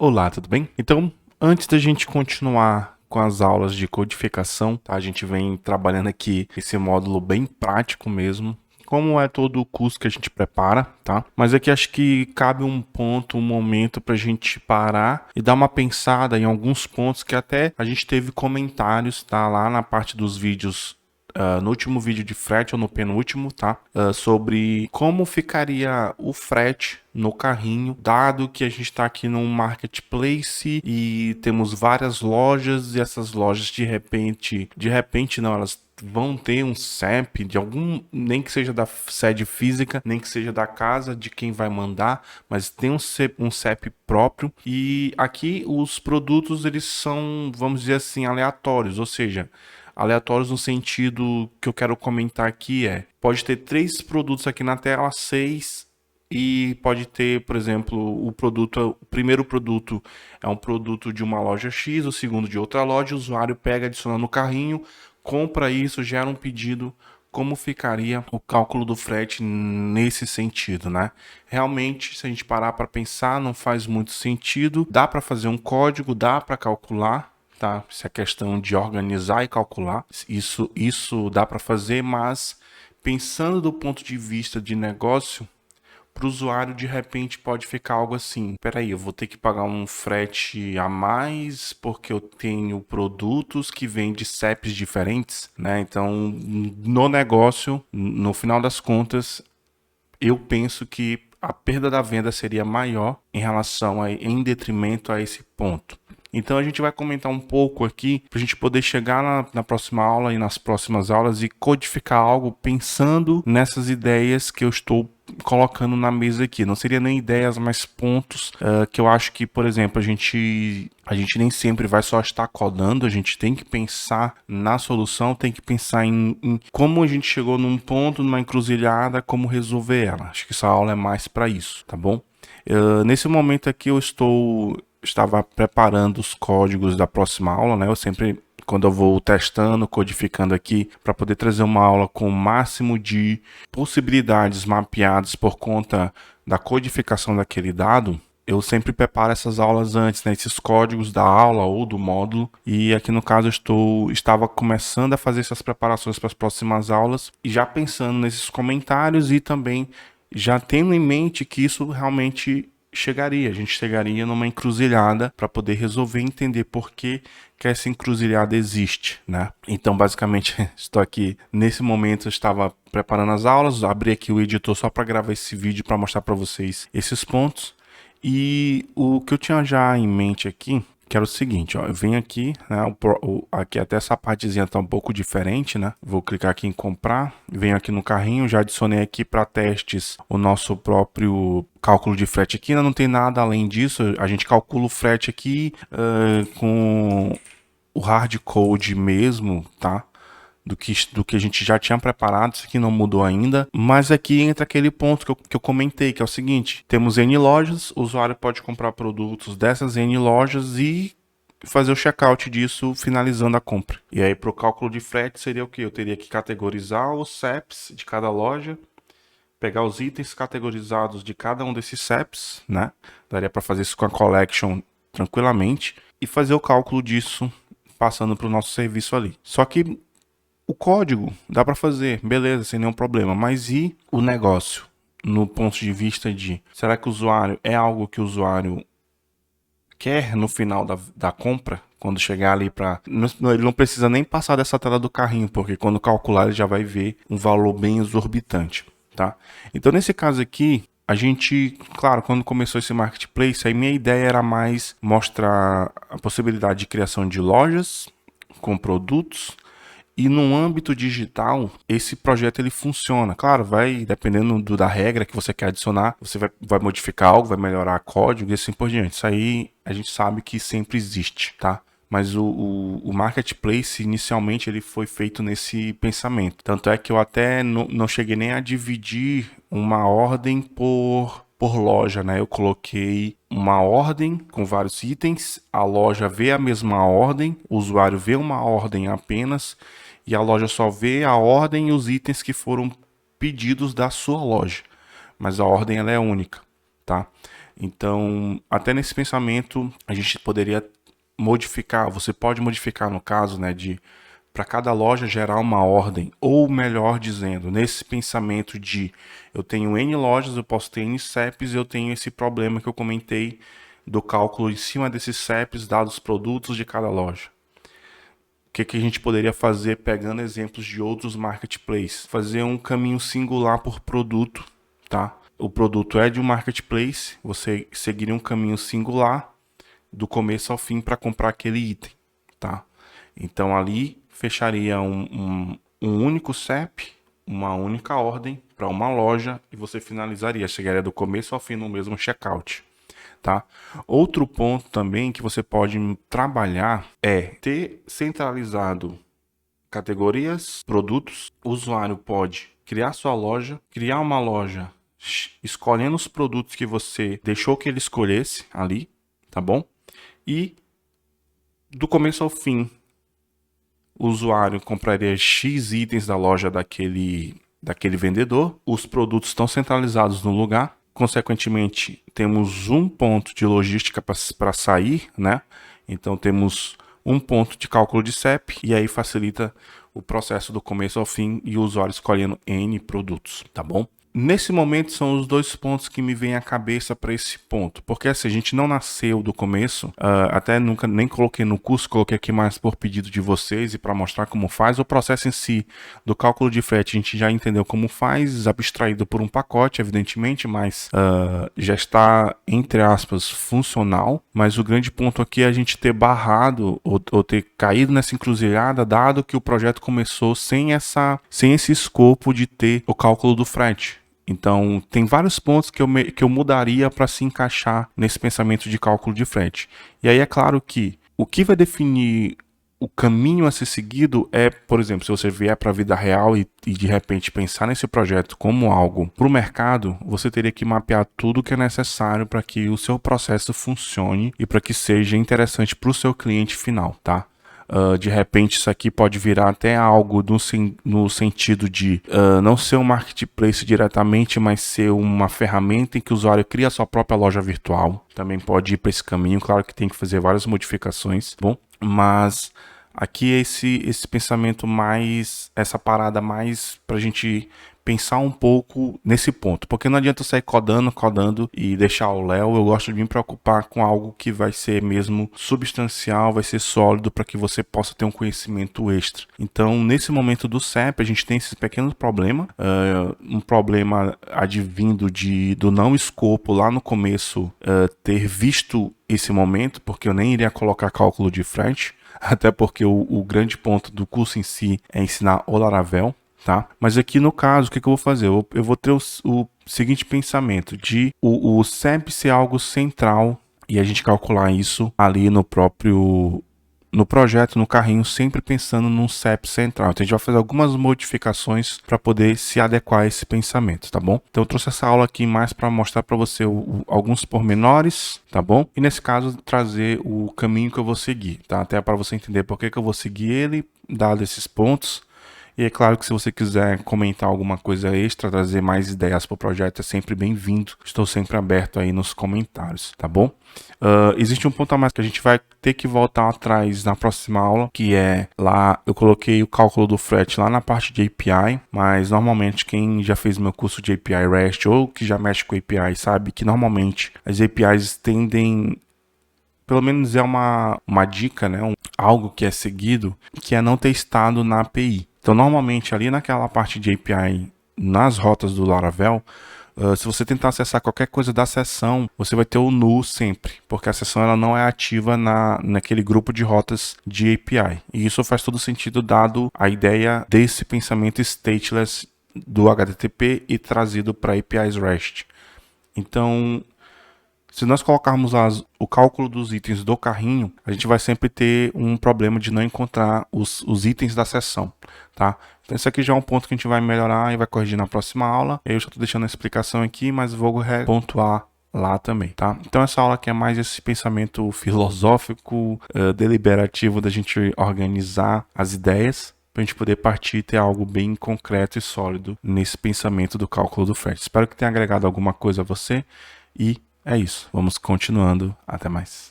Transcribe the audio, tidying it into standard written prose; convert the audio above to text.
Olá, tudo bem? Então, antes da gente continuar com as aulas de codificação, tá? A gente vem trabalhando aqui esse módulo bem prático mesmo, como é todo o curso que a gente prepara, tá? Mas aqui acho que cabe um ponto, um momento para a gente parar e dar uma pensada em alguns pontos que até a gente teve comentários, tá? Lá na parte dos vídeos no último vídeo de frete ou no penúltimo, tá? Sobre como ficaria o frete no carrinho, dado que a gente está aqui num marketplace e temos várias lojas e essas lojas de repente não, elas vão ter um CEP de algum, nem que seja da sede física, nem que seja da casa de quem vai mandar, mas tem um CEP próprio. E aqui os produtos eles são, vamos dizer assim, aleatórios, ou seja, aleatórios no sentido que eu quero comentar aqui pode ter 3 produtos aqui na tela, 6, e pode ter, por exemplo, o primeiro produto é um produto de uma loja X, o segundo de outra loja, o usuário pega, adiciona no carrinho, compra isso, gera um pedido. Como ficaria o cálculo do frete nesse sentido, né? Realmente, se a gente parar para pensar, não faz muito sentido. Dá para fazer um código, dá para calcular, tá? Se é questão de organizar e calcular, isso dá para fazer, mas pensando do ponto de vista de negócio, para o usuário de repente pode ficar algo assim: peraí, eu vou ter que pagar um frete a mais porque eu tenho produtos que vêm de CEPs diferentes, né? Então, no negócio, no final das contas, eu penso que a perda da venda seria maior em detrimento a esse ponto. Então a gente vai comentar um pouco aqui para a gente poder chegar na próxima aula e nas próximas aulas e codificar algo pensando nessas ideias que eu estou colocando na mesa aqui. Não seria nem ideias, mas pontos que eu acho que, por exemplo, a gente nem sempre vai só estar codando, a gente tem que pensar na solução, tem que pensar em como a gente chegou num ponto, numa encruzilhada, como resolver ela. Acho que essa aula é mais para isso, tá bom? Nesse momento aqui eu estava preparando os códigos da próxima aula, né? Eu sempre, quando eu vou testando, codificando aqui, para poder trazer uma aula com o máximo de possibilidades mapeadas por conta da codificação daquele dado, eu sempre preparo essas aulas antes, né? Esses códigos da aula ou do módulo. E aqui no caso estava começando a fazer essas preparações para as próximas aulas e já pensando nesses comentários e também já tendo em mente que isso realmente a gente chegaria numa encruzilhada para poder resolver e entender por que essa encruzilhada existe, né? Então, basicamente, estou aqui nesse momento, eu estava preparando as aulas, abri aqui o editor só para gravar esse vídeo para mostrar para vocês esses pontos. E o que eu tinha já em mente aqui, que era o seguinte, ó, eu venho aqui, né, aqui até essa partezinha tá um pouco diferente, né? Vou clicar aqui em comprar, venho aqui no carrinho, já adicionei aqui para testes o nosso próprio cálculo de frete aqui, ainda não tem nada além disso, a gente calcula o frete aqui com o hard code mesmo, tá? Do que a gente já tinha preparado, isso aqui não mudou ainda, mas aqui entra aquele ponto que eu comentei, que é o seguinte: temos N lojas, o usuário pode comprar produtos dessas N lojas e fazer o checkout disso finalizando a compra. E aí para o cálculo de frete seria o que? Eu teria que categorizar os CEPs de cada loja, pegar os itens categorizados de cada um desses CEPs, né? Daria para fazer isso com a collection tranquilamente e fazer o cálculo disso passando para o nosso serviço ali. Só que o código dá para fazer, beleza, sem nenhum problema, mas e o negócio? No ponto de vista de, será que o usuário é algo que o usuário quer no final da compra? Quando chegar ali ele não precisa nem passar dessa tela do carrinho, porque quando calcular ele já vai ver um valor bem exorbitante, tá? Então nesse caso aqui, a gente, claro, quando começou esse marketplace, aí minha ideia era mais mostrar a possibilidade de criação de lojas com produtos. E no âmbito digital, esse projeto ele funciona. Claro, vai dependendo da regra que você quer adicionar, você vai modificar algo, vai melhorar código e assim por diante. Isso aí a gente sabe que sempre existe, tá? Mas o marketplace, inicialmente, ele foi feito nesse pensamento. Tanto é que eu até não cheguei nem a dividir uma ordem por loja, né? Eu coloquei uma ordem com vários itens, a loja vê a mesma ordem, o usuário vê uma ordem apenas, e a loja só vê a ordem e os itens que foram pedidos da sua loja. Mas a ordem ela é única, tá? Então, até nesse pensamento, a gente poderia modificar, você pode modificar no caso, né, de para cada loja gerar uma ordem, ou melhor dizendo, nesse pensamento de eu tenho N lojas, eu posso ter N CEPs, eu tenho esse problema que eu comentei do cálculo em cima desses CEPs, dados os produtos de cada loja. O que a gente poderia fazer pegando exemplos de outros marketplaces? Fazer um caminho singular por produto, tá? O produto é de um marketplace, você seguiria um caminho singular do começo ao fim para comprar aquele item, tá? Então ali fecharia um único CEP, uma única ordem para uma loja e você finalizaria, chegaria do começo ao fim no mesmo checkout. Tá? Outro ponto também que você pode trabalhar é ter centralizado categorias, produtos. O usuário pode criar sua loja, criar uma loja escolhendo os produtos que você deixou que ele escolhesse ali, tá bom? E do começo ao fim, o usuário compraria X itens da loja daquele vendedor, os produtos estão centralizados no lugar, consequentemente temos um ponto de logística para sair, né? Então temos um ponto de cálculo de CEP e aí facilita o processo do começo ao fim e o usuário escolhendo N produtos, tá bom? Nesse momento são os dois pontos que me vêm à cabeça para esse ponto, porque assim, a gente não nasceu do começo, até nunca nem coloquei no curso, coloquei aqui mais por pedido de vocês e para mostrar como faz. O processo em si do cálculo de frete a gente já entendeu como faz, abstraído por um pacote, evidentemente, mas já está, entre aspas, funcional. Mas o grande ponto aqui é a gente ter barrado ou ter caído nessa encruzilhada, dado que o projeto começou sem esse escopo de ter o cálculo do frete. Então, tem vários pontos que eu mudaria para se encaixar nesse pensamento de cálculo de frete. E aí é claro que o que vai definir o caminho a ser seguido é, por exemplo, se você vier para a vida real e de repente pensar nesse projeto como algo para o mercado, você teria que mapear tudo que é necessário para que o seu processo funcione e para que seja interessante para o seu cliente final, tá? De repente isso aqui pode virar até algo no sentido de não ser um marketplace diretamente, mas ser uma ferramenta em que o usuário cria a sua própria loja virtual. Também pode ir para esse caminho, claro que tem que fazer várias modificações, bom? Mas aqui é esse pensamento mais, essa parada mais para a gente pensar um pouco nesse ponto, porque não adianta sair codando e deixar o Léo. Eu gosto de me preocupar com algo que vai ser mesmo substancial, vai ser sólido para que você possa ter um conhecimento extra. Então, nesse momento do CEP, a gente tem esse pequeno problema, um problema advindo do não escopo lá no começo, ter visto esse momento, porque eu nem iria colocar cálculo de frete, até porque o grande ponto do curso em si é ensinar o Laravel. Tá? Mas aqui no caso, o que eu vou fazer? Eu vou ter o seguinte pensamento de o CEP ser algo central e a gente calcular isso ali no projeto, no carrinho, sempre pensando num CEP central. Então a gente vai fazer algumas modificações para poder se adequar a esse pensamento, tá bom? Então eu trouxe essa aula aqui mais para mostrar para você alguns pormenores, tá bom? E nesse caso trazer o caminho que eu vou seguir, tá? Até para você entender por que eu vou seguir ele, dado esses pontos. E é claro que se você quiser comentar alguma coisa extra, trazer mais ideias para o projeto, é sempre bem-vindo. Estou sempre aberto aí nos comentários, tá bom? Existe um ponto a mais que a gente vai ter que voltar atrás na próxima aula, que é lá, eu coloquei o cálculo do frete lá na parte de API, mas normalmente quem já fez meu curso de API REST ou que já mexe com API sabe que normalmente as APIs tendem, pelo menos é uma dica, né? Algo que é seguido, que é não ter estado na API. Então, normalmente, ali naquela parte de API, nas rotas do Laravel, se você tentar acessar qualquer coisa da sessão, você vai ter o null sempre, porque a sessão ela não é ativa naquele grupo de rotas de API. E isso faz todo sentido dado a ideia desse pensamento stateless do HTTP e trazido para APIs REST. Então, se nós colocarmos o cálculo dos itens do carrinho, a gente vai sempre ter um problema de não encontrar os itens da sessão, tá? Então isso aqui já é um ponto que a gente vai melhorar e vai corrigir na próxima aula. Eu já estou deixando a explicação aqui, mas vou pontuar lá também, tá? Então essa aula aqui é mais esse pensamento filosófico, deliberativo da gente organizar as ideias, para a gente poder partir e ter algo bem concreto e sólido nesse pensamento do cálculo do frete. Espero que tenha agregado alguma coisa a você e É isso, vamos continuando. Até mais.